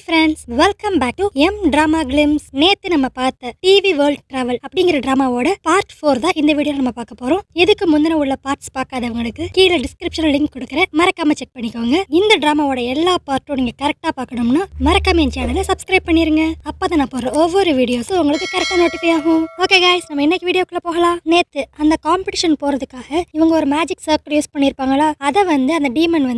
Friends, welcome back to எம் drama glimpse. நேத்து நம்ம பார்த்த டிவி வேர்ல்ட் டிராவல் அப்படிங்கிற டிராமாவோட பார்ட் 4 தான் இந்த வீடியோ நம்ம பார்க்க போறோம். இதுக்கு முந்தின உள்ள பார்ட்ஸ் பார்க்காதவங்களுக்கு கீழே டிஸ்கிரிப்ஷன்ல லிங்க் கொடுக்குறேன், மறக்காம செக் பண்ணிக்கோங்க. இந்த டிராமாவோட எல்லா பார்ட்டும் நீங்க கரெக்டா பார்க்கணும்னா மறக்காம என் சேனலை சப்ஸ்கிரைப் பண்ணிருங்க. அப்பதான் நான் போடுற ஒவ்வொரு வீடியோஸும் உங்களுக்கு கரெக்டா நோட்டிஃபை ஆகும். ஓகே கைஸ், நம்ம இன்னைக்கு வீடியோக்குள்ள போகலாம். நேத்து அந்த காம்படிஷன் போறதுக்காக இவங்க ஒரு மேஜிக் சர்க்கிள் யூஸ் பண்ணிருப்பாங்களா, அதை அந்த டீமன்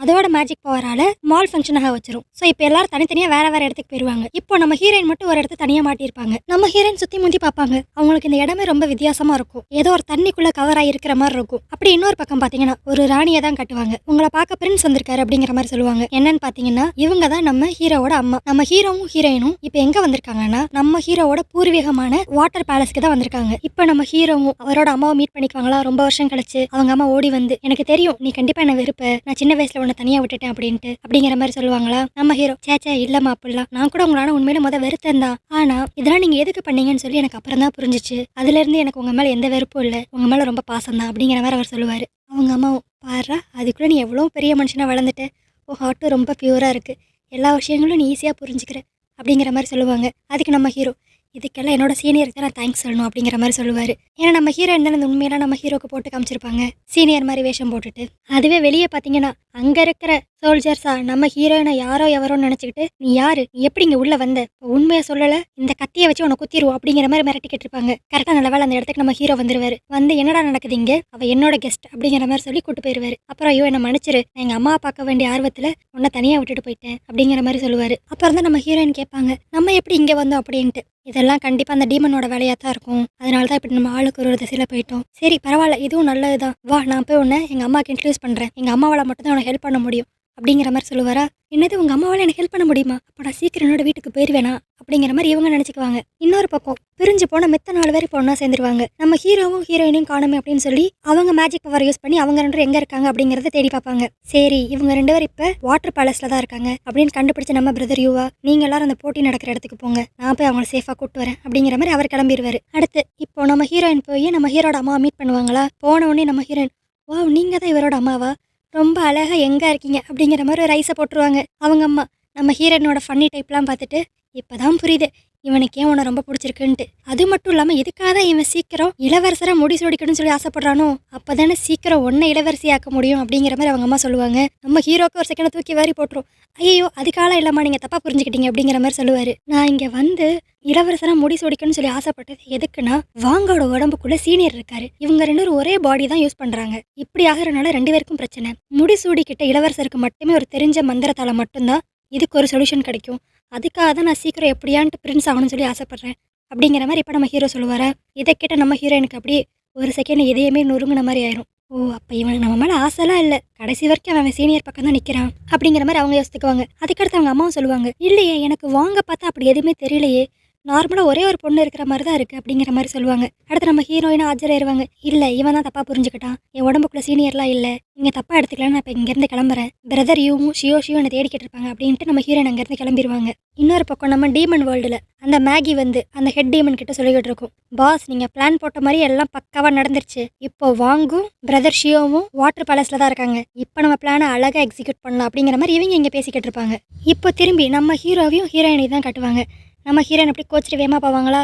அதோட மேஜிக் பவரால மால் ஃபங்க்ஷனாக வச்சிரும். ஸோ இப்போ எல்லாரும் தனித்தனியா வேற வேற இடத்துக்கு போயிருவாங்க. இப்போ நம்ம ஹீரோயின் மட்டும் ஒரு இடத்துல தனியா மாட்டிருப்பாங்க. நம்ம ஹீரோயின் சுத்தி முந்தி பார்ப்பாங்க. அவங்களுக்கு இந்த இடமே ரொம்ப வித்தியாசமா இருக்கும். ஏதோ ஒரு தண்ணிக்குள்ள கவர் ஆகி இருக்கிற மாதிரி இருக்கும். அப்படி இன்னொரு பக்கம் பாத்தீங்கன்னா ஒரு ராணியை தான் கட்டுவாங்க. உங்களை பார்க்க பிரின்ஸ் வந்திருக்காரு அப்படிங்கிற மாதிரி சொல்லுவாங்க. என்னன்னு பாத்தீங்கன்னா இவங்க தான் நம்ம ஹீரோவோட அம்மா. நம்ம ஹீரோவும் ஹீரோயினும் இப்போ எங்க வந்திருக்காங்கன்னா நம்ம ஹீரோவோட பூர்வீகமான வாட்டர் பேலஸ்க்கு தான் வந்திருக்காங்க. இப்போ நம்ம ஹீரோவும் அவரோட அம்மாவை மீட் பண்ணிக்குவாங்களா. ரொம்ப வருஷம் கழிச்சு அவங்க அம்மா ஓடி வந்து, எனக்கு தெரியும் நீ கண்டிப்பா என்ன வெறுப்ப, நான் சின்ன வயசுல உன்னை தனியா விட்டுட்டேன் அப்படிங்கிற மாதிரி சொல்லுவாங்களா. நம்ம ஹீரோ, சேச்சே இல்லம்மா, அப்படிலாம் நான் கூட உங்களால உண்மையில வெறுத்தேன் தான், ஆனா இதெல்லாம் நீங்க எதுக்கு பண்ணீங்கன்னு சொல்லி எனக்கு அப்புறம் தான் புரிஞ்சிச்சு. அதுல இருந்து எனக்கு உங்க மேல எந்த வெறுப்பும் இல்ல, உங்க மேல ரொம்ப பாசம் தான் அப்படிங்கிற மாதிரி அவர் சொல்லுவாரு. அவங்க அம்மாவும், பாரு அதுக்குள்ள நீ எவ்வளவு பெரிய மனுஷனா வளர்ந்துட்ட, ஓ ஹார்ட்டும் ரொம்ப பியூரா இருக்கு, எல்லா விஷயங்களும் நீ ஈஸியா புரிஞ்சுக்கிற அப்படிங்கிற மாதிரி சொல்லுவாங்க. அதுக்கு நம்ம ஹீரோ, இதுக்கெல்லாம் என்னோட சீனியருக்கு தான் நான் தேங்க்ஸ் சொல்லணும் அப்படிங்கிற மாதிரி சொல்லுவாரு. ஏன்னா நம்ம ஹீரோ என்ன உண்மையெல்லாம் நம்ம ஹீரோக்கு போட்டு காமிச்சிருப்பாங்க, சீனியர் மாதிரி வேஷம் போட்டுட்டு. அதுவே வெளியே பாத்தீங்கன்னா அங்க இருக்கிற சோல்ஜர்ஸா நம்ம ஹீரோயினை யாரோ எவரோன்னு நினைச்சுக்கிட்டு, நீ யாரு, நீ எப்படி இங்க உள்ள வந்த, உண்மையை சொல்லல இந்த கத்தியை வச்சு உனக்கு குத்திடுவோம் அப்படிங்கிற மாதிரி மிரட்டிக்கிட்டு இருப்பாங்க. கரெக்டா நல்ல வேலை அந்த இடத்துக்கு நம்ம ஹீரோ வந்துருவாரு. என்னடா நடக்குது இங்க, அவ என்னோட கெஸ்ட் அப்படிங்கிற மாதிரி சொல்லி கூட்டு போயிருவாரு. அப்புறம் ஐயோ என்ன மன்னிச்சிரு, நான் எங்க அம்மா பார்க்க வேண்டிய ஆர்வத்துல உன்னை தனியா விட்டுட்டு போயிட்டேன் அப்படிங்கிற மாதிரி சொல்லுவாரு. அப்புறம் தான் நம்ம ஹீரோயின் கேட்பாங்க, நம்ம எப்படி இங்க வந்தோம் அப்படின்ட்டு. இதெல்லாம் கண்டிப்பா அந்த டீமனோட வேலையா தான் இருக்கும், அதனாலதான் இப்படி நம்ம ஆளுக்கு ஒரு திசையில போயிட்டோம். சரி பரவாயில்ல, இதுவும் நல்லதுதான், வா நான் போய் உன்னை எங்க அம்மாக்கு இன்ட்ரடியூஸ் பண்றேன், எங்க அம்மாவால மட்டும் தான் உனக்கு ஹெல்ப் பண்ண முடியும் அப்படிங்கிற மாதிரி சொல்லுவாரா. என்னது உங்க அம்மாவால எனக்கு ஹெல்ப் பண்ண முடியுமா, அப்ப நான் சீக்கிரம் என்னோட வீட்டுக்கு போயிருவேனா அப்படிங்கிற மாதிரி இவங்க நினைச்சுக்குவாங்க. இன்னொரு பக்கம் பிரிஞ்சு போன மித்த 4 பேர் இப்போ ஒன்னா சேர்ந்துருவாங்க. நம்ம ஹீரோவும் ஹீரோயினையும் காணுமே அப்படின்னு சொல்லி அவங்க மேஜிக் பவர் யூஸ் பண்ணி அவங்க 2 எங்க இருக்காங்க அப்படிங்கறத தேடி பார்ப்பாங்க. சரி இவங்க 2 பேர் இப்ப வாட்டர் பேலஸ்ல தான் இருக்காங்க அப்படின்னு கண்டுபிடிச்ச நம்ம பிரதர் யூவா, நீங்க எல்லாரும் அந்த போட்டி நடக்கிற இடத்துக்கு போங்க, நான் போய் அவங்களை சேஃபா கூட்டு வரேன் அப்படிங்கிற மாதிரி அவர் கிளம்பிடுவாரு. அடுத்து இப்போ நம்ம ஹீரோயின் போய் நம்ம ஹீரோட அம்மாவை மீட் பண்ணுவாங்களா. போன உடனே நம்ம ஹீரோயின், வா நீங்க தான் இவரோட அம்மாவா, ரொம்ப அழகா எங்க இருக்கீங்க அப்படிங்கிற மாதிரி ஒரு ரைஸை போட்டுருவாங்க. அவங்க அம்மா நம்ம ஹீரோயினோட ஃபன்னி டைப்லாம் பார்த்துட்டு, இப்பதான் புரியுது இவனுக்கு ஏன் உன்னை ரொம்ப பிடிச்சிருக்குன்ட்டு. அது மட்டும் இல்லாம இதுக்காக தான் இவன் சீக்கிரம் இளவரசரா முடி சோடிக்கணும்னு சொல்லி ஆசைப்படுறானோ, அப்பதானே சீக்கிரம் ஒன்னை இளவரசி ஆக்க முடியும் அப்படிங்கிற மாதிரி அவங்க அம்மா சொல்லுவாங்க. நம்ம ஹீரோக்கு ஒரு செகண்ட் தூக்கி வாரி போட்டுரும். ஐயோ அதுக்காக இல்லம்மா, நீங்க தப்பா புரிஞ்சுக்கிட்டீங்க அப்படிங்கிற மாதிரி சொல்லுவாரு. நான் இங்க இளவரசரா முடி சோடிக்கணும்னு சொல்லி ஆசைப்பட்டது எதுக்குன்னா, வாங்கோட உடம்புக்குள்ள சீனியர் இருக்காரு, இவங்க 2 பேரும் ஒரே பாடி தான் யூஸ் பண்றாங்க, இப்படி ஆகிறனால 2 பேருக்கும் பிரச்சனை. முடி சூடிக்கிட்ட இளவரசருக்கு மட்டுமே ஒரு தெரிஞ்ச மந்திரத்தால மட்டும்தான் இதுக்கு ஒரு சொல்யூஷன் கிடைக்கும், அதுக்காக தான் நான் சீக்கிரம் எப்படியான்ட்டு பிரின்ஸ் ஆகணும்னு சொல்லி ஆசைப்படுறேன் அப்படிங்கிற மாதிரி இப்போ நம்ம ஹீரோ சொல்லுவாரா. இதை கேட்ட நம்ம ஹீரோயினுக்கு அப்படியே ஒரு செகண்ட் இதயமே நொறுங்குன மாதிரி ஆயிரும். ஓ அப்போ இவனுக்கு நம்ம மேலே ஆசைலாம் இல்லை, கடைசி வரைக்கும் அவன் சீனியர் பக்கம் தான் நிற்கிறான் அப்படிங்கிற மாதிரி அவங்க யோசித்துக்குவாங்க. அதுக்கடுத்து அவங்க அம்மாவும் சொல்லுவாங்க, இல்லையே எனக்கு வாங்க பார்த்தா அப்படி எதுவுமே தெரியலையே, நார்மலாக ஒரே ஒரு பொண்ணு இருக்கிற மாதிரி தான் இருக்குது அப்படிங்கிற மாதிரி சொல்லுவாங்க. அடுத்து நம்ம ஹீரோயினும் ஆஜராயிருவாங்க. இல்லை இவன் தான் தப்பாக புரிஞ்சுக்கிட்டான், என் உடம்புக்குள்ள சீனியர்லாம் இல்லை, இங்கே தப்பாக எடுத்துக்கலாம், நான் இப்போ இங்கேருந்து கிளம்புறேன், பிரதர் யூவும் ஷியோ என்னை தேடிக்கிட்டு இருப்பாங்க அப்படின்ட்டு நம்ம ஹீரோயின் அங்கேருந்து கிளம்பிடுவாங்க. இன்னொரு பக்கம் நம்ம டீமன் வேர்ல்டில் அந்த மேகி அந்த ஹெட் டீமன் கிட்ட சொல்லிக்கிட்டு இருக்கும், பாஸ் நீங்கள் பிளான் போட்ட மாதிரி எல்லாம் பக்காவாக நடந்துருச்சு, இப்போ வாங்கும் பிரதர் ஷியோவும் வாட்டர் பேலஸில் தான் இருக்காங்க, இப்போ நம்ம பிளானை அழகாக எக்ஸிக்யூட் பண்ணலாம் அப்படிங்கிற மாதிரி இவங்க இங்கே பேசிக்கிட்டு இருப்பாங்க. இப்போ திரும்பி நம்ம ஹீரோவையும் ஹீரோயினையும் தான் கட்டுவாங்க. நம்ம ஹீரோயின் அப்படி கோச்சிட்டு வேமா போவாங்களா.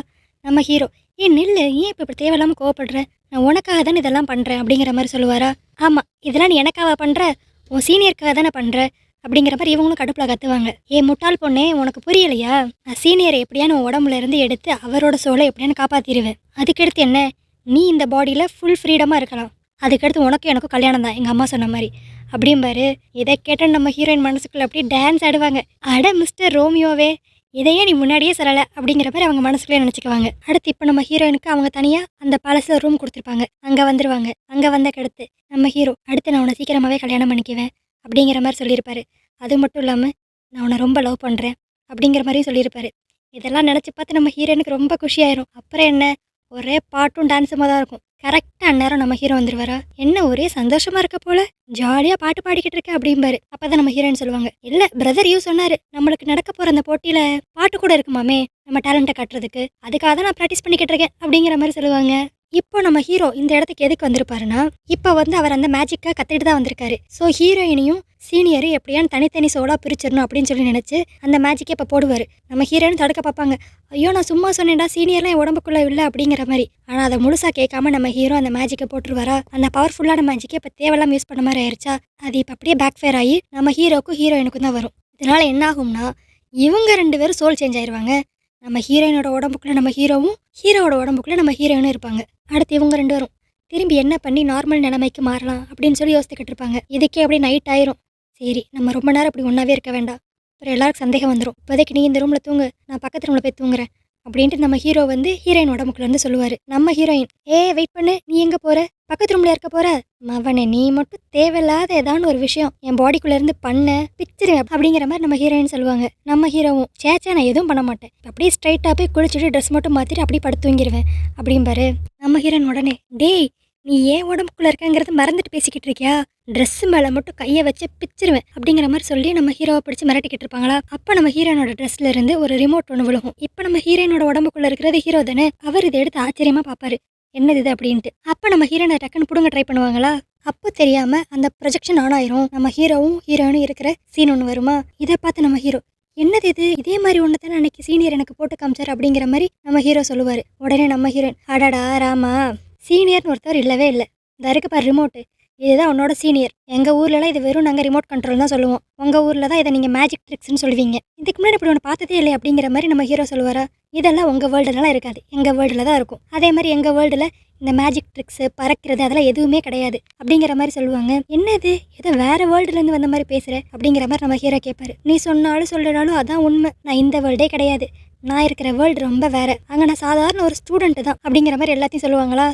நம்ம ஹீரோ, ஏன் நில்லு, ஏன் இப்போ இப்படி தேவையில்லாமல் கோவப்படுற, நான் உனக்காக தானே இதெல்லாம் பண்ணுறேன் அப்படிங்கிற மாதிரி சொல்லுவாரா. ஆமாம் இதெல்லாம் நீ எனக்காக பண்ணுற, உன் சீனியருக்காக தானே பண்ணுற அப்படிங்கிற மாதிரி இவங்களும் கடுப்பில் கத்துவாங்க. ஏன் முட்டாள் பொண்ணே, உனக்கு புரியலையா, நான் சீனியரை எப்படியான உடம்புல இருந்து எடுத்து அவரோட சோலை எப்படியானு காப்பாற்றிடுவேன், அதுக்கடுத்து என்ன நீ இந்த பாடியில் ஃபுல் ஃப்ரீடமாக இருக்கலாம், அதுக்கடுத்து உனக்கும் எனக்கும் கல்யாணம் தான் எங்கள் அம்மா சொன்ன மாதிரி அப்படிம்பாரு. இதை கேட்ட நம்ம ஹீரோயின் மனசுக்குள்ள அப்படியே டான்ஸ் ஆடுவாங்க. அட மிஸ்டர் ரோமியோவே, இதையே நீ முன்னாடியே சொல்லலை அப்படிங்கிற மாதிரி அவங்க மனசுக்குள்ளே நினச்சிக்குவாங்க. அடுத்து இப்போ நம்ம ஹீரோயினுக்கு அவங்க தனியாக அந்த பேலஸில் ரூம் கொடுத்துருப்பாங்க, அங்கே வந்துருவாங்க. அங்கே வந்த கடுத்து நம்ம ஹீரோ, அடுத்து நான் உன்னை சீக்கிரமாகவே கல்யாணம் பண்ணிக்குவேன் அப்படிங்கிற மாதிரி சொல்லியிருப்பாரு. அது மட்டும் இல்லாமல் நான் உன்னை ரொம்ப லவ் பண்ணுறேன் அப்படிங்கிற மாதிரியும் சொல்லியிருப்பாரு. இதெல்லாம் நினச்சி பார்த்து நம்ம ஹீரோயினுக்கு ரொம்ப குஷியாயிரும். அப்புறம் என்ன, ஒரே பாட்டும் டான்ஸுமாக தான் இருக்கும். கரெக்டாக அந்நேரம் நம்ம ஹீரோ வந்துருவாரா. என்ன ஒரே சந்தோஷமா இருக்க போல, ஜாலியாக பாட்டு பாடிக்கிட்டு இருக்க அப்படிம்பாரு. அப்பதான் நம்ம ஹீரோயின் சொல்லுவாங்க, இல்லை பிரதர் யூ சொன்னாரு நம்மளுக்கு நடக்க போகிற அந்த போட்டியில் பாட்டு கூட இருக்குமாமே நம்ம டேலண்ட்டை காட்டுறதுக்கு, அதுக்காக தான் நான் ப்ராக்டிஸ் பண்ணிக்கிட்டு இருக்கேன் அப்படிங்கிற மாதிரி சொல்லுவாங்க. இப்போ நம்ம ஹீரோ இந்த இடத்துக்கு எதுக்கு வந்திருப்பாருன்னா, இப்போ அவர் அந்த மேஜிக்கை கற்றுக்கிட்டு தான் வந்திருக்காரு. ஸோ ஹீரோயினையும் சீனியர் எப்படியான்னு தனித்தனி சோலாக பிரிச்சிடணும் அப்படின்னு சொல்லி நினச்சி அந்த மேஜிக்கை இப்போ போடுவார். நம்ம ஹீரோயின் தடுக்க பார்ப்பாங்க. ஐயோ நான் சும்மா சொன்னேன்டா, சீனியர்லாம் என் உடம்புக்குள்ளே இல்லை அப்படிங்கிற மாதிரி. ஆனால் அதை முழுசாக கேட்காம நம்ம ஹீரோ அந்த மேஜிக்கை போட்டுருவாரா. அந்த பவர்ஃபுல்லான மேஜிக்கை இப்போ தேவையில்லாம யூஸ் பண்ண மாதிரி ஆயிடுச்சா. அது இப்போ அப்படியே பேக் ஃபேர் ஆகி நம்ம ஹீரோக்கும் ஹீரோயினுக்கும் தான் வரும். இதனால் என்ன ஆகும்னா இவங்க 2 பேரும் சோல் சேஞ்ச் ஆயிடுவாங்க. நம்ம ஹீரோயினோட உடம்புக்குள்ளே நம்ம ஹீரோவும், ஹீரோவோட உடம்புக்குள்ளே நம்ம ஹீரோயினும் இருப்பாங்க. அடுத்து இவங்க 2 பேரும் திரும்பி என்ன பண்ணி நார்மல் நிலைமைக்கு மாறலாம் அப்படின்னு சொல்லி யோசித்துக்கிட்டு இருப்பாங்க. இதுக்கே அப்படி நைட் ஆயிரும். சரி நம்ம ரொம்ப நேரம் இப்படி ஒன்றாவே இருக்க வேண்டாம், அப்புறம் எல்லாருக்கும் சந்தேகம் வந்துடும். இப்போதைக்கு நீ இந்த ரூமில் தூங்கு, நான் பக்கத்து ரூமில் போய் தூங்குறேன் அப்படின்ட்டு நம்ம ஹீரோ வந்து ஹீரோயின் உடம்புக்குள்ள வந்து சொல்லுவார். நம்ம ஹீரோயின் வெயிட் பண்ணு, நீ எங்கே போகிற, பக்கத்து ரூமில் இருக்க போகிற, மவனே நீ மட்டும் தேவையில்லாத ஏதான்னு ஒரு விஷயம் என் பாடிக்குள்ளேருந்து பண்ண பிச்சிருவேன் அப்படிங்கிற மாதிரி நம்ம ஹீரோயின் சொல்லுவாங்க. நம்ம ஹீரோவும் சேச்சா நான் எதுவும் பண்ண மாட்டேன், அப்படியே ஸ்ட்ரைட்டாக போய் குளிச்சுட்டு ட்ரெஸ் மட்டும் மாற்றிட்டு அப்படியே படுத்து தூங்கிடுவேன் அப்படிம்பாரு. நம்ம ஹீரோயின் உடனே டேய் நீ ஏன் உடம்புக்குள்ளே இருக்கங்கிறத மறந்துட்டு பேசிக்கிட்டு இருக்கியா, ட்ரெஸ் மேலே மட்டும் கையை வச்சு பிச்சிருவேன் அப்படிங்கிற மாதிரி சொல்லி நம்ம ஹீரோவை பிடிச்சி மிரட்டிக்கிட்டு இருப்பாங்களா. அப்போ நம்ம ஹீரோனோட ட்ரெஸ்ல இருந்து ஒரு ரிமோட் ஒன்று விழுகும். இப்போ நம்ம ஹீரோனோட உடம்புக்குள்ள இருக்கிறது ஹீரோ தானே. அவர் இதை எடுத்து ஆச்சரியமா பார்ப்பாரு, என்னது இது அப்படின்ட்டு. அப்போ நம்ம ஹீரோனை டக்குன்னு பிடுங்க ட்ரை பண்ணுவாங்களா. அப்போ தெரியாம அந்த ப்ரொஜெக்ஷன் ஆன் ஆயிரும். நம்ம ஹீரோவும் ஹீரோயினும் இருக்கிற சீன் ஒன்று வருமா. இதை பார்த்து நம்ம ஹீரோ என்னது இது, இதே மாதிரி ஒன்று தானே அன்னைக்கு சீனியர் எனக்கு போட்டு காமிச்சார் அப்படிங்கிற மாதிரி நம்ம ஹீரோ சொல்லுவார். உடனே நம்ம ஹீரோயின் அடடா ராமா, சீனியர்னு ஒருத்தர் இல்லவே இல்லை, இந்த இருக்கு பாரு ரிமோட்டு, இதுதான் உன்னோட சீனியர். எங்கள் ஊர்லலாம் இது வெறும் நாங்கள் ரிமோட் கண்ட்ரோல் தான் சொல்லுவோம், உங்கள் ஊரில் தான் இதை நீங்கள் மேஜிக் ட்ரிக்ஸ்னு சொல்லுவீங்க, இதுக்கு முன்னாடி இப்படி ஒன்று பார்த்ததே இல்லை அப்படிங்கிற மாதிரி நம்ம ஹீரோ சொல்லுவாரா. இதெல்லாம் உங்கள் வேர்ல்டுலாம் இருக்காது, எங்கள் வேர்ல்டில் தான் இருக்கும். அதே மாதிரி எங்கள் வேர்ல்டில் இந்த மேஜிக் ட்ரிக்ஸு பறக்கிறது அதெல்லாம் எதுவுமே கிடையாது அப்படிங்கிற மாதிரி சொல்லுவாங்க. என்னது ஏதோ வேறு வேர்ல்டுலேருந்து வந்த மாதிரி பேசுகிற அப்படிங்கிற மாதிரி நம்ம ஹீரோ கேட்பாரு. நீ சொன்னாலும் சொல்லினாலும் அதான் உண்மை, நான் இந்த வேர்ல்டே கிடையாது, நான் இருக்கிற வேர்ல்டு ரொம்ப வேறு, அங்கே நான் சாதாரண ஒரு ஸ்டூடெண்ட்டு தான் அப்படிங்கிற மாதிரி எல்லாத்தையும் சொல்லுவாங்களா.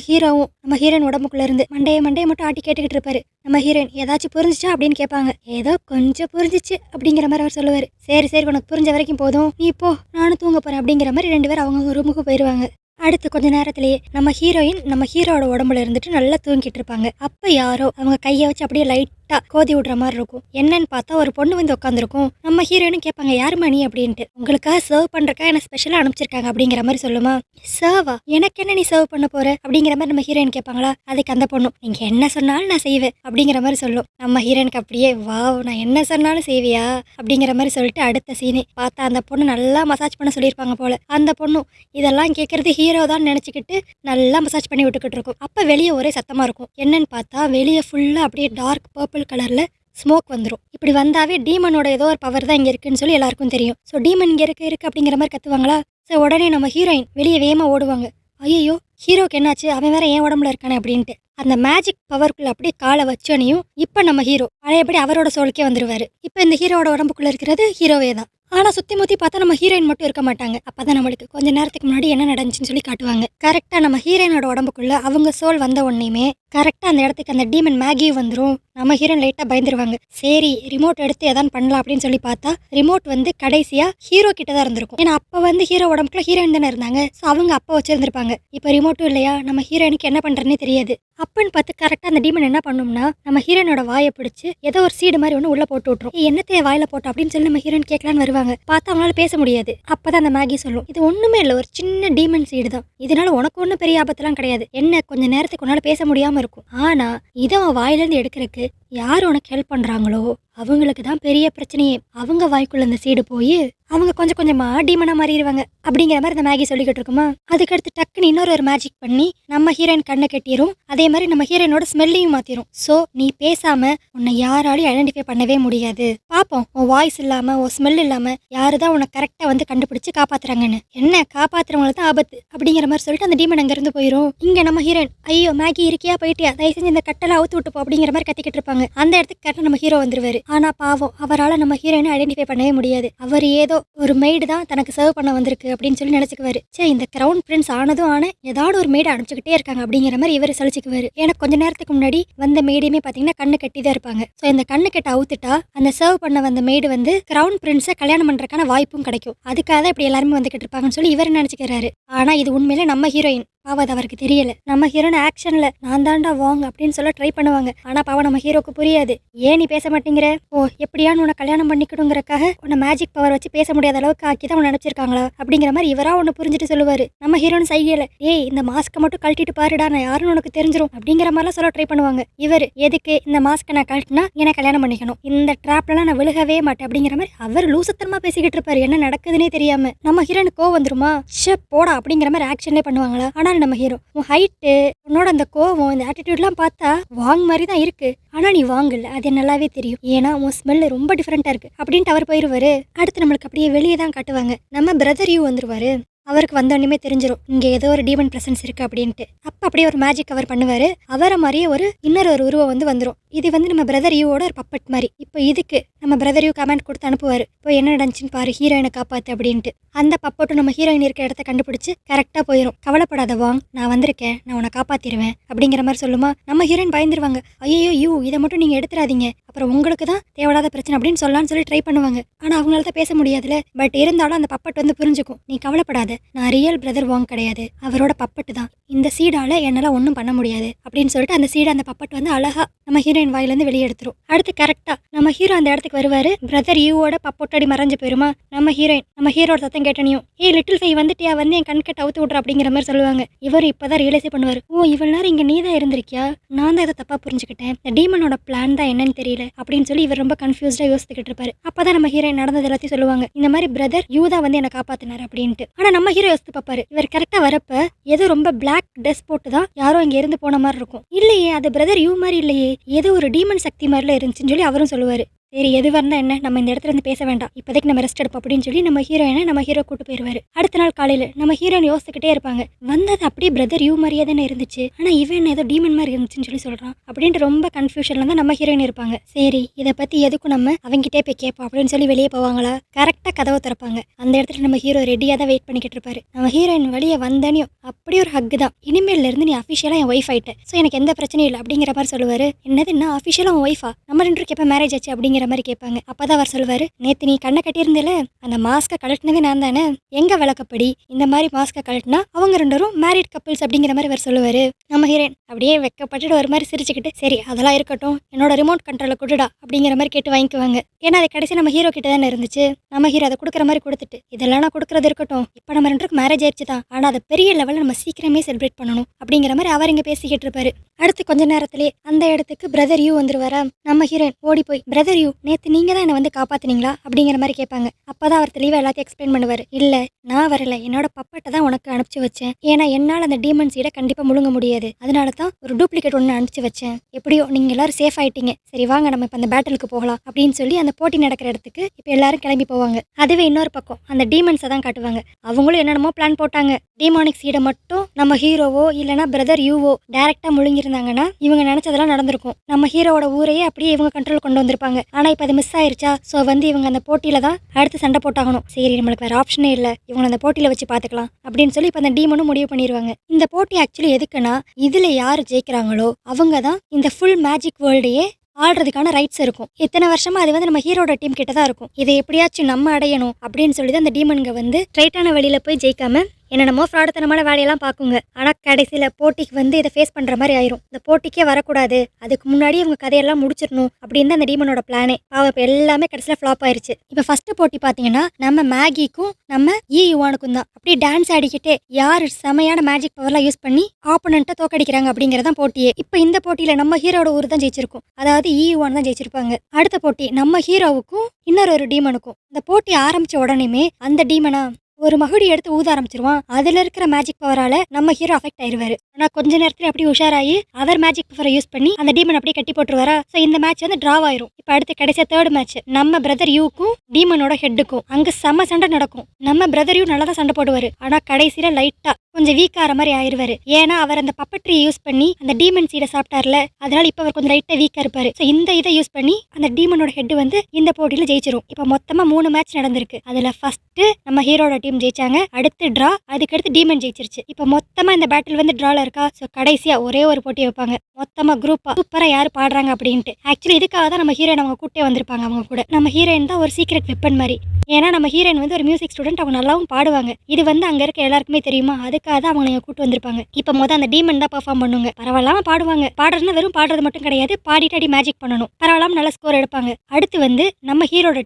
ஹீரோவும் நம்ம ஹீரோயின் உடம்புக்குள்ள இருந்து மண்டையை மட்டும் ஆட்டி கேட்டுக்கிட்டு இருப்பாரு. நம்ம ஹீரோயின் ஏதாச்சும் புரிஞ்சிச்சா அப்படின்னு கேட்பாங்க. ஏதோ கொஞ்சம் புரிஞ்சிச்சு அப்படிங்கிற மாதிரி அவர் சொல்லுவார். சரி உனக்கு புரிஞ்ச வரைக்கும் போதும், நீ இப்போ நானும் தூங்க போறேன் அப்படிங்கிற மாதிரி 2 பேரும் அவங்க ரூமுக்கு போயிடுவாங்க. அடுத்து கொஞ்ச நேரத்திலேயே நம்ம ஹீரோயின் நம்ம ஹீரோட உடம்புல இருந்துட்டு நல்லா தூங்கிட்டு இருப்பாங்க. அப்போ யாரோ அவங்க கையை வச்சு அப்படியே லைட்டாக கோதி விடுற மாதிரி இருக்கும். என்னன்னு பார்த்தா ஒரு பொண்ணு வந்து உட்காந்துருக்கும். நம்ம ஹீரோயினும் கேட்பாங்க யாருமா நீ அப்படின்ட்டு. உங்களுக்காக சர்வ் பண்ணுறக்கா என்ன ஸ்பெஷலாக அனுப்பிச்சிருக்காங்க அப்படிங்கிற மாதிரி சொல்லுமா. சர்வா, எனக்கு என்ன நீ சர்வ் பண்ண போற அப்படிங்கிற மாதிரி நம்ம ஹீரோயின் கேட்பாங்களா. அதுக்கு அந்த பொண்ணும் நீங்கள் என்ன சொன்னாலும் நான் செய்வேன் அப்படிங்கிற மாதிரி சொல்லும். நம்ம ஹீரோயினுக்கு அப்படியே வாவ் நான் என்ன சொன்னாலும் செய்வியா அப்படிங்கிற மாதிரி சொல்லிட்டு அடுத்த சீனே பார்த்தா அந்த பொண்ணு நல்லா மசாஜ் பண்ண சொல்லியிருப்பாங்க போல. அந்த பொண்ணும் இதெல்லாம் கேட்கறது ஹீரோ தான் நினச்சிக்கிட்டு நல்லா மசாஜ் பண்ணி விட்டுக்கிட்டு இருக்கும். அப்போ வெளியே ஒரே சத்தமாக இருக்கும். என்னன்னு பார்த்தா வெளியே ஃபுல்லாக அப்படியே டார்க் பர்பிள் கலரில் ஸ்மோக் வந்துடும். இப்படி வந்தாவே டீமனோட ஏதோ ஒரு பவர் தான் இங்கே இருக்குன்னு சொல்லி எல்லாருக்கும் தெரியும். ஸோ டீமன் இங்கே இருக்கு அப்படிங்கிற மாதிரி கத்துவாங்களா. ஸோ உடனே நம்ம ஹீரோயின் வெளியே வேகமாக ஓடுவாங்க. ஐயோ ஹீரோக்கு என்னாச்சு, அவன் வேற ஏன் உடம்புல இருக்கானே அப்படின்ட்டு. அந்த மேஜிக் பவருக்குள்ள அப்படியே காலை வச்சோனையும் இப்போ நம்ம ஹீரோ பழையபடி அவரோட சோலுக்கே வந்துருவாரு. இப்போ இந்த ஹீரோட உடம்புக்குள்ள இருக்கிறது ஹீரோவே தான். ஆனால் சுற்றி முற்றி பார்த்தா நம்ம ஹீரோயின் மட்டும் இருக்க மாட்டாங்க. அப்போ தான் நம்மளுக்கு கொஞ்ச நேரத்துக்கு முன்னாடி என்ன நடந்துச்சுன்னு சொல்லி காட்டுவாங்க. கரெக்டாக நம்ம ஹீரோயினோட உடம்புக்குள்ள அவங்க சோல் வந்த உடனேயுமே கரெக்டாக அந்த இடத்துக்கு அந்த டீமன் மேகியும் வந்துடும். நம்ம ஹீரோயின் லைட்டாக பயந்துருவாங்க. சரி ரிமோட் எடுத்து எதான் பண்ணலாம் அப்படின்னு சொல்லி பார்த்தா ரிமோட் வந்து கடைசியாக ஹீரோ கிட்ட தான் இருந்திருக்கும். ஏன்னா அப்போ வந்து ஹீரோ உடம்புக்குள்ள ஹீரோயின் தானே இருந்தாங்க. ஸோ அவங்க அப்போ வச்சிருந்திருப்பாங்க. இப்போ ரிமோட்டும் இல்லையா, நம்ம ஹீரோயினுக்கு என்ன பண்ணுறதுனே தெரியாது. அப்பன்னு பார்த்து கரெக்டாக அந்த டீமன் என்ன பண்ணும்னா நம்ம ஹீரோயினோட வாயை பிடிச்சி ஏதோ ஒரு சீடு மாதிரி ஒன்று உள்ளே போட்டு விட்ரும். என்னத்தைய வாயில போட்டோம் அப்படின்னு சொல்லி நம்ம ஹீரோயின் கேட்கலான்னு வருவாங்க. பார்த்தா அவங்களால பேச முடியாது. அப்பதான் அந்த மேகி சொல்லும், இது ஒண்ணுமே இல்லை, ஒரு சின்ன டீமன் சீடு தான், இதனால உனக்கு ஒன்றும் பெரிய ஆபத்தெல்லாம் கிடையாது, என்ன கொஞ்ச நேரத்துக்கு உன்னால பேச முடியாம இருக்கும், ஆனா இதை அவன் வாயிலிருந்து எடுக்கிறதுக்கு யார் உனக்கு ஹெல்ப் பண்றாங்களோ அவங்களுக்கு தான் பெரிய பிரச்சனையே. அவங்க வாய்க்குள்ள இந்த சீடு போய் அவங்க கொஞ்சம் கொஞ்சமா டீமனா மாறிடுவாங்க அப்படிங்கிற மாதிரி இந்த மேகி சொல்லிக்கிட்டு இருக்குமா. அதுக்கடுத்து டக்குன்னு இன்னொரு மேஜிக் பண்ணி நம்ம ஹீரோயின் கண்ணை கட்டிரும். அதே மாதிரி நம்ம ஹீரோயினோட ஸ்மெல்லையும் மாத்திரும். ஸோ நீ பேசாம உன்னை யாராலையும் ஐடென்டிஃபை பண்ணவே முடியாது. பாப்போம் உன் வாய்ஸ் இல்லாம உன் ஸ்மெல் இல்லாம யாருதான் உன்னை கரெக்டா வந்து கண்டுபிடிச்சு காப்பாத்துறாங்கன்னு. என்ன காப்பாத்துறவங்களுக்கு தான் ஆபத்து அப்படிங்கிற மாதிரி சொல்லிட்டு அந்த டீமன் அங்க இருந்து போயிரும். இங்க நம்ம ஹீரோயின் ஐயோ மேகி இருக்கியா போயிட்டியா, தயவு செஞ்சு இந்த கட்டெல்லாம் அவுத்து விட்டுப்போம் அப்படிங்கிற மாதிரி கத்திக்கிட்டு இருப்பாங்க. அந்த இடத்துக்கு கரெக்டாக நம்ம ஹீரோ வந்துருவாரு. ஆனா பாவம் அவரால் நம்ம ஹீரோயினை ஐடென்டிஃபை பண்ணவே முடியாது. அவர் ஏதோ ஒரு மெய்டு தான் தனக்கு சர்வ் பண்ண வந்திருக்கு அப்படின்னு சொல்லி நினைச்சுக்குவாரு. சே இந்த கிரவுன் பிரின்ஸ் ஆனதும் ஆன ஏதாவது ஒரு மெய்டு அனுப்பிச்சுக்கிட்டே இருக்காங்க அப்படிங்கிற மாதிரி இவர் சலிச்சுக்குவாரு. ஏன்னா கொஞ்ச நேரத்துக்கு முன்னாடி வந்த மெய்டையுமே பாத்தீங்கன்னா கண்ணு கட்டி தான் இருப்பாங்க. ஸோ இந்த கண்ணு கட்ட அவுத்துட்டா அந்த சர்வ் பண்ண வந்த மெய்டு வந்து கிரவுன் பிரின்ஸை கல்யாணம் பண்றதுக்கான வாய்ப்பும் கிடைக்கும். அதுக்காக தான் இப்படி எல்லாருமே வந்துகிட்டு இருப்பாங்கன்னு சொல்லி இவர் நினைச்சுக்கிறாரு. ஆனா இது உண்மையில நம்ம ஹீரோயின் பாவம் அது அவருக்கு தெரியல. நம்ம ஹீரோயின் ஆக்ஷன்ல நான் தாண்டா வாங் அப்படின்னு சொல்ல ட்ரை பண்ணுவாங்க. ஆனா பாவம் நம்ம ஹீரோக்கு புரியாது. ஏன் நீ பேச மாட்டேங்கிற? ஓ எப்படியான்னு உன்னை கல்யாணம் பண்ணிக்கணுங்கிறக்காக உன்னை மேஜிக் பவர் வச்சு பேச முடியாத அளவுக்கு ஆக்கி தான் உன்னை நினைச்சிருக்காங்களா அப்படிங்கிற மாதிரி இவரா ஒன்று புரிஞ்சுட்டு சொல்லுவாரு. நம்ம ஹீரோயின் சைகையில ஏய் இந்த மாஸ்க்கை மட்டும் கழட்டிட்டு பாருடா நான் யாருன்னு உனக்கு தெரிஞ்சிடும் அப்படிங்கிற மாதிரிலாம் சொல்ல ட்ரை பண்ணுவாங்க. இவர் எதுக்கு இந்த மாஸ்க்கை நான் கழட்டினா என்ன கல்யாணம் பண்ணிக்கணும், இந்த ட்ராப்லாம் நான் விழுகவே மாட்டேன் அப்படிங்கிற மாதிரி அவர் லூசத்தனமா பேசிக்கிட்டு இருப்பாரு. என்ன நடக்குதுன்னே தெரியாம நம்ம ஹீரோனுக்கு கோவம் வந்துருமா, ஷே போடா அப்படிங்கிற மாதிரி ஆக்ஷன்லேயே பண்ணுவாங்களா. ஆனால் நம்ம ஹீரோ உன் ஹைட்டு உன்னோட அந்த கோவம் இந்த ஆட்டிடியூட்லாம் பார்த்தா வாங் மாதிரி தான் இருக்கு, ஆனா நீ வாங்கல அது நல்லாவே தெரியும், ஏன்னா உன் ஸ்மெல் ரொம்ப டிஃப்ரெண்டா இருக்கு அப்படின்ட்டு அவர் போயிருவாரு. அடுத்து நம்மளுக்கு அப்படியே வெளியே தான் காட்டுவாங்க. நம்ம பிரதர் யூ வந்துருவாரு. அவருக்கு வந்தோடனே தெரிஞ்சிடும் இங்கே ஏதோ ஒரு டீமன் பிரசன்ஸ் இருக்கு அப்படின்ட்டு. அப்போ அப்படியே ஒரு மேஜிக் கவர் பண்ணுவாரு. அவரை மாதிரியே இன்னொரு உருவம் வந்துடும். இது நம்ம பிரதர் யூவோட ஒரு பப்பட் மாதிரி. இப்போ இதுக்கு நம்ம பிரதர் யூ கமெண்ட் கொடுத்து அனுப்புவார். இப்போ என்ன நடந்துச்சுன்னு பாரு, ஹீரோயினை காப்பாத்து அப்படின்ட்டு. அந்த பப்பட்டும் நம்ம ஹீரோயின் இருக்க இடத்த கண்டுபிடிச்சு கரெக்டாக போயிடும். கவலைப்படாத வாங், நான் வந்திருக்கேன், நான் உன்னை காப்பாத்திடுவேன் அப்படிங்கிற மாதிரி சொல்லுமா. நம்ம ஹீரோயின் பயந்துருவாங்க. ஐயோ யூ இதை மட்டும் நீங்கள் எடுத்துடாதீங்க, அப்புறம் உங்களுக்கு தான் தேவையில்லாத பிரச்சனை அப்படின்னு சொல்லலாம்னு சொல்லி ட்ரை பண்ணுவாங்க. ஆனால் அவங்களால தான் பேச முடியாதுல. பட் இருந்தாலும் அந்த பப்பட் புரிஞ்சுக்கும். நீ கவலைப்படாத, நான் ரியல் பிரதர் வாங் கிடையாது, அவரோட பப்பட்டு தான். இந்த சீடால என்னால் ஒன்றும் பண்ண முடியாது அப்படின்னு சொல்லிட்டு அந்த சீடை அந்த பப்பட் அழகா நம்ம ஹீரோயின் வாயிலேருந்து வெளியே எடுத்துரும். அடுத்து கரெக்டாக நம்ம ஹீரோ அந்த இடத்துக்கு வருவாரு. பிரதர் யூவோட பப்போட்டடி மறைஞ்சு போயிருமா. நம்ம ஹீரோட சத்தம் கேட்டனையும் ஏய் லிட்டில் ஃபை வந்துட்டியா, என் கண்கட்ட அவுத்து விட்ற அப்படிங்கிற மாதிரி சொல்லுவாங்க. இவர் இப்போதான் ரியலைஸே பண்ணுவார். ஓ இவ்வளவு நேரம் இங்கே நீ தான் இருந்திருக்கியா, நான் தான் இதை தப்பா புரிஞ்சுக்கிட்டேன், இந்த டீமனோட பிளான் தான் என்னன்னு தெரியல அப்படின்னு சொல்லி இவர் ரொம்ப கன்ஃபியூஸ்டா யோசிச்சுக்கிட்டு இருப்பாரு. அப்பதான் நம்ம ஹீரோயின் நடந்தது எல்லாத்தையும் சொல்லுவாங்க. இந்த மாதிரி பிரதர் யூ தான் என்னை காப்பாத்தினாரு அப்படின்ட்டு. ஆனா நம்ம ஹீரோ யோசித்து பார்ப்பாரு. இவர் கரெக்டா வரப்ப ஏதோ ரொம்ப பிளாக் ட்ரெஸ் போட்டு தான் யாரோ இங்க இருந்து போன மாதிரி இருக்கும். இல்லையே அது பிரதர் யூ மாதிரி இல்லையே, ஏதோ ஒரு டீமன் சக்தி மாதிரில இருந்துச்சுன்னு சொல்லி அவரும் சொல்லுவாரு. சரி எதுவாக இருந்தால் என்ன, நம்ம இந்த இடத்துல இருந்து பேச வேண்டாம், இப்போதைக்கு நம்ம ரெஸ்ட் எடுப்போம் அப்படின்னு சொல்லி நம்ம ஹீரோ கூட்டு போயிடுவாரு. அடுத்த நாள் காலையில் நம்ம ஹீரோயின் யோசிச்சுக்கிட்டே இருப்பாங்க. வந்தது அப்படியே பிரதர் யூ மாதிரியே தானே இருந்துச்சு, ஆனால் இவன் ஏதோ டீமன் மாதிரி இருந்துச்சுன்னு சொல்லி சொல்கிறான் அப்படின்ட்டு ரொம்ப கன்ஃபியூஷன்ல தான் நம்ம ஹீரோயின் இருப்பாங்க. சரி இதை பற்றி எதுக்கும் நம்ம அவங்ககிட்டே போய் கேட்போம் அப்படின்னு சொல்லி வெளியே போவாங்களா. கரெக்டாக கதவை திறப்பாங்க. அந்த இடத்துல நம்ம ஹீரோ ரெடியாக தான் வெயிட் பண்ணிக்கிட்டு இருப்பாரு. நம்ம ஹீரோயின் வெளியே வந்தனையும் அப்படியே ஒரு ஹக் தான். இனிமேல இருந்து நீ அஃபிஷியலாக என் ஒய்ஃப் ஆயிட்ட, ஸோ எனக்கு எந்த பிரச்சனையும் இல்லை அப்படிங்கிற மாதிரி சொல்லுவாரு. என்னது என்ன அஃபிஷியலாக உன் ஒய்ஃபா, நம்ம ரெண்டு எப்போ மேரேஜ் ஆச்சு அப்படிங்கிற மாதிரி கேட்பாங்க. அப்பதான் அவர் சொல்லுவாரு, நேத்து நீ கண்ணை கட்டியிருந்தேல அந்த மாஸ்கை கழட்டினதே நான் தானே, எங்க விளக்கப்படி இந்த மாதிரி மாஸ்கை கழட்டினா அவங்க ரெண்டரும் மேரிட் கப்பிள்ஸ் அப்படிங்கிற மாதிரி அவர் சொல்லுவாரு. நம்ம ஹீரோயின் அப்படியே வெக்கப்பட்டுட்டு ஒரு மாதிரி சிரிச்சுக்கிட்டு சரி அதெல்லாம் இருக்கட்டும், என்னோட ரிமோட் கண்ட்ரோலை கொடுடா அப்படிங்கிற மாதிரி கேட்டு வாங்கிக்குவாங்க. ஏன்னா அது கடைசி நம்ம ஹீரோ கிட்ட தானே இருந்துச்சு. நம்ம ஹீரோ அதை கொடுக்குற மாதிரி கொடுத்துட்டு இதெல்லாம் நான் கொடுக்குறது இருக்கட்டும், இப்போ நம்ம ரெண்டுக்கு மேரேஜ் ஆயிடுச்சு தான், ஆனால் அதை பெரிய லெவலில் நம்ம சீக்கிரமே செலிப்ரேட் பண்ணணும் அப்படிங்கிற மாதிரி அவர் இங்கே பேசிக்கிட்டு இருப்பாரு. அடுத்து கொஞ்ச நேரத்திலே அந்த இடத்துக்கு பிரதர் யூ வந்துருவாரா. நம்ம ஹீரோயின் ஓடி போய் பிரதர் யூ நேற்று நீங்க தான் என்னை காப்பாத்தினீங்களா அப்படிங்கிற மாதிரி கேட்பாங்க. அப்பதான் அவர் தெளிவாக எல்லாத்தையும் எக்ஸ்பிளைன் பண்ணுவார். இல்லை நான் வரல, என்னோட பப்பட்டை தான் உனக்கு அனுப்பிச்சு வச்சேன், ஏன்னா என்னால் அந்த டீமன் சீடை கண்டிப்பாக முழுங்க முடியாது, அதனால தான் ஒரு டூப்ளிகேட் ஒன்று அனுப்பிச்சு வச்சேன். எப்படியோ நீங்கள் எல்லாரும் சேஃப் ஆயிட்டீங்க, சரி வாங்க நம்ம இப்போ அந்த பேட்டலுக்கு போகலாம் அப்படின்னு சொல்லி அந்த போட்டி நடக்கிற இடத்துக்கு இப்போ எல்லாரும் கிளம்பி போவாங்க. அதுவே இன்னொரு பக்கம் அந்த டீமன்ஸை தான் காட்டுவாங்க. அவங்களும் என்னென்னமோ பிளான் போட்டாங்க. டீமானிக் சீடை மட்டும் நம்ம ஹீரோவோ இல்லைனா பிரதர் யூவோ டைரக்டா முழுங்கிருந்தாங்கன்னா இவங்க நினைச்சதெல்லாம் நடந்திருக்கும். நம்ம ஹீரோவோட ஊரையே அப்படியே இவங்க கண்ட்ரோல் கொண்டு வந்திருப்பாங்க. ஆனா இப்போ அது மிஸ் ஆயிருச்சா, ஸோ இவங்க அந்த போட்டியில தான் அடுத்து சண்டை போட்டாகணும். சரி நம்மளுக்கு வேற ஆப்ஷனே இல்லை, இவங்க அந்த போட்டியில வச்சு பார்த்துக்கலாம் அப்படின்னு சொல்லி இப்போ அந்த டீமனும் முடிவு பண்ணிடுவாங்க. இந்த போட்டி ஆக்சுவலி எதுக்குன்னா இதுல யாரு ஜெயிக்கிறாங்களோ அவங்க தான் இந்த ஃபுல் மேஜிக் வேர்ல்டையே ஆடுறதுக்கான ரைட்ஸ் இருக்கும். இத்தனை வருஷமா அது நம்ம ஹீரோட டீம் கிட்ட தான் இருக்கும். இதை எப்படியாச்சும் நம்ம அடையணும் அப்படின்னு சொல்லி தான் அந்த டீமனுங்க ஸ்ட்ரைட்டான வழியில போய் ஜெயிக்காம என்னென்னமோ ஃப்ராடுத்தனமான வேலையெல்லாம் பார்க்குங்க. ஆனால் கடைசியில் போட்டிக்கு இதை ஃபேஸ் பண்ணுற மாதிரி ஆயிரும். இந்த போட்டிக்கே வரக்கூடாது, அதுக்கு முன்னாடி இவங்க கதையெல்லாம் முடிச்சிடணும் அப்படின்னு தான் அந்த டீமனோட பிளானே. பாவம் இப்போ எல்லாமே கடைசியில் ஃப்ளாப் ஆயிருச்சு. இப்போ ஃபர்ஸ்ட் போட்டி பார்த்தீங்கன்னா நம்ம மேகிக்கும் நம்ம யுவானுக்கும் தான். அப்படியே டான்ஸ் ஆடிக்கிட்டே யார் செமையான மேஜிக் பவர்லாம் யூஸ் பண்ணி ஆப்போனண்ட்டை தோக்கடிக்கிறாங்க அப்படிங்கிறதான் போட்டியே. இப்போ இந்த போட்டியில் நம்ம ஹீரோட ஊர் தான் ஜெயிச்சிருக்கும், அதாவது யுவான் தான் ஜெயிச்சிருப்பாங்க. அடுத்த போட்டி நம்ம ஹீரோவுக்கும் இன்னொரு டீமனுக்கும். இந்த போட்டி ஆரம்பிச்ச உடனேமே அந்த டீமனா ஒரு மகுடி எடுத்து ஊத ஆரம்பிச்சிருவான். அதுல இருக்கிற மேஜிக் பவரால நம்ம ஹீரோ அஃபெக்ட் ஆயிருவாரு. ஆனா கொஞ்ச நேரத்துல அப்படி உஷாராயி அவர் மேஜிக் பவரை யூஸ் பண்ணி அந்த டீமன் அப்படியே கட்டி போட்டுருவாரா. சோ இந்த மேட்ச் டிராவ் ஆயிரும். இப்ப அடுத்து கடைசியா தேர்ட் மேட்ச் நம்ம பிரதர் யூக்கும் டீமனோட ஹெட்டுக்கும். அங்க செம்ம சண்டை நடக்கும். நம்ம பிரதர் யூ நல்லா தான் சண்டை போடுவாரு, ஆனா கடைசியில லைட்டா கொஞ்சம் வீக் ஆகிற மாதிரி ஆயிருவாரு. ஏன்னா அவர் அந்த பப்பட்ரி யூஸ் பண்ணி அந்த டீமன் சீடை சாப்பிட்டார்ல, அதனால இப்ப அவர் கொஞ்சம் லைட்டா வீக்கா இருப்பாரு. சோ இந்த இதை யூஸ் பண்ணி அந்த டீமனோட ஹெட் இந்த போட்டியில ஜெயிச்சிரும். இப்ப மொத்தமா 3 மேட்ச் நடந்திருக்கு. அதுல ஃபர்ஸ்ட் நம்ம ஹீரோட டீம் ஜெயிச்சாங்க, அடுத்து டிரா, அதுக்கடுத்து டீமன் ஜெயிச்சிருச்சு. இப்ப மொத்தமா இந்த பேட்டில் டிரால இருக்கா. சோ கடைசியா ஒரே ஒரு போட்டி வைப்பாங்க, மொத்தமா குரூப்பா சூப்பரா யாரு பாடுறாங்க அப்படின்ட்டு. ஆக்சுவலி இதுக்காக தான் நம்ம ஹீரோயின் அவங்க கூட்டே வந்திருப்பாங்க. அவங்க கூட நம்ம ஹீரோயின் தான் ஒரு சீக்ரெட் வெப்பன் மாதிரி. ஏன்னா நம்ம ஹீரோயின் வந்து ஒரு மியூசிக் ஸ்டூடெண்ட், அவங்க நல்லாவும் பாடுவாங்க. இது வந்து அங்க இருக்க எல்லாருக்குமே தெரியுமா, அதுக்காக தான் அவங்க கூட்டு வந்திருப்பாங்க. இப்ப அந்த டீமன் தான் பெர்ஃபார்ம் பண்ணுங்க. பரவாயில்லாம பாடுவாங்க. பாடுறதுன்னா வெறும் பாடுறது மட்டும் கிடையாது, பாடிட்டு அடி மேஜிக் பண்ணணும். பரவாயில்லாம நல்ல ஸ்கோர் எடுப்பாங்க. அடுத்து வந்து நம்ம ஹீரோட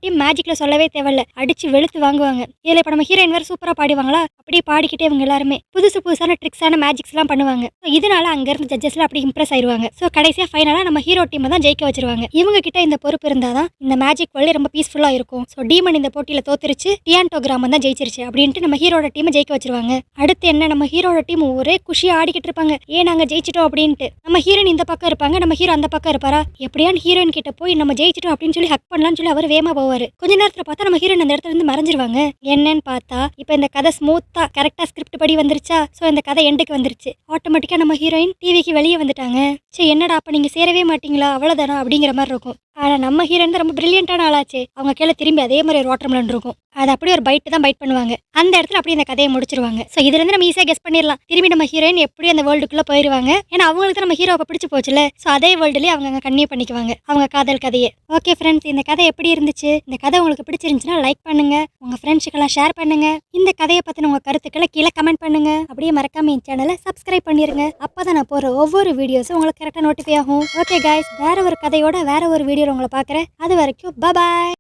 டீம் மேஜிக்ல சொல்லவே தேவையில்ல, அடிச்சு வெளுத்து வாங்குவாங்க. இதுல இப்ப நம்ம ஹீரோயின் வேற சூப்பரா பாடுவாங்களா, அப்படியே பாடிக்கிட்டே இவங்க எல்லாருமே புதுசான ட்ரிக்ஸான மேஜிக்ஸ் எல்லாம் பண்ணுவாங்க. இதனால அங்க இருந்த ஜட்ஜஸ் எல்லாம் அப்படி இம்ப்ரெஸ் ஆயிருவாங்க. சோ கடைசியா ஃபைனலா நம்ம ஹீரோ டீம் தான் ஜெயிக்க வச்சிருவாங்க. இவங்க கிட்ட இந்த பொறுப்பு இருந்தாதான் இந்த மேஜிக் வேர்ல்ட் ரொம்ப பீஸ்ஃபுல்லா இருக்கும். சோ டீமன் இந்த போட்டியில தோத்துருச்சு, டியான்டோ கிராமம் தான் ஜெயிச்சிருச்சு அப்படின்ட்டு நம்ம ஹீரோட டீம் ஜெயிக்க வச்சிருவாங்க. அடுத்து என்ன, நம்ம ஹீரோட டீம் ஒரே குஷியா ஆடிக்கிட்டு இருப்பாங்க, ஏன் நாங்க ஜெயிச்சிட்டோம் அப்படின்ட்டு. நம்ம ஹீரோயின் இந்த பக்கம் இருப்பாங்க, நம்ம ஹீரோ அந்த பக்கம் இருப்பாரா. எப்படியான்னு ஹீரோயின் கிட்ட போய் நம்ம ஜெயிச்சிட்டோம் அப்படின்னு சொல்லி ஹக் பண்ணலாம்னு சொல்லி அவர் வேகமா போவாரு. கொஞ்ச நேரத்துல பார்த்தா நம்ம ஹீரோயின் அந்த இடத்துல இருந்து மறைஞ்சிருவாங்க. என்னன்னு பார்த்தா இப்ப இந்த கதை ஸ்மூத்தா கரெக்டா ஸ்கிரிப்ட் படி வந்துருச்சா. சோ இந்த கதை எண்டுக்கு வந்துருச்சு. ஆட்டோமேட்டிக்கா நம்ம ஹீரோயின் டிவிக்கு வெளியே வந்துட்டாங்க. சரி என்னடா அப்ப நீங்க சேரவே மாட்டீங்களா, அவ்வளவுதானா அப்படிங்கிற மாதிரி இருக்கும். ஆனா நம்ம ஹீரோயின் தான் ரொம்ப பிரில்லியன்டான ஆளாச்சே. அவங்க கீழே திரும்பி அதே மாதிரி ஒரு வாட்டர்மெலன் இருக்கும், அது அப்படியே ஒரு பைட் தான் பைட் பண்ணுவாங்க. அந்த இடத்துல அப்படியே இந்த கதையை முடிச்சிருவாங்க. சோ இதுல இருந்து நம்ம ஈஸியா கெஸ் பண்ணிடலாம், திரும்பி நம்ம ஹீரோயின் எப்படி அந்த வேர்ல்டுக்குள்ள போயிருவாங்க. ஏன்னா அவங்களுக்கு நம்ம ஹீரோவை பிடிச்சு போச்சுல. சோ அதே வேர்ல்டுலயே அவங்க கன்னியூ பண்ணிக்குவாங்க அவங்க காதல் கதையை. ஓகே ஃப்ரெண்ட்ஸ், இந்த கதை எப்படி இருந்துச்சு? இந்த கதை உங்களுக்கு பிடிச்சிருந்துச்சுன்னா லைக் பண்ணுங்க, உங்க ஃப்ரெண்ட்ஸுக்கெல்லாம் ஷேர் பண்ணுங்க. இந்த கதையை பத்தின உங்க கருத்துக்களை கீழே கமெண்ட் பண்ணுங்க. அப்படியே மறக்காம என் சேனலை சப்ஸ்கிரைப் பண்ணிருங்க. அப்பதான் நான் போற ஒவ்வொரு வீடியோஸும் உங்களுக்கு கரெக்டா நோட்டிஃபை ஆகும். ஓகே கைஸ், வேற ஒரு கதையோட வேற ஒரு வீடியோ உங்களை பார்க்குறேன். அது வரைக்கும் பாய்.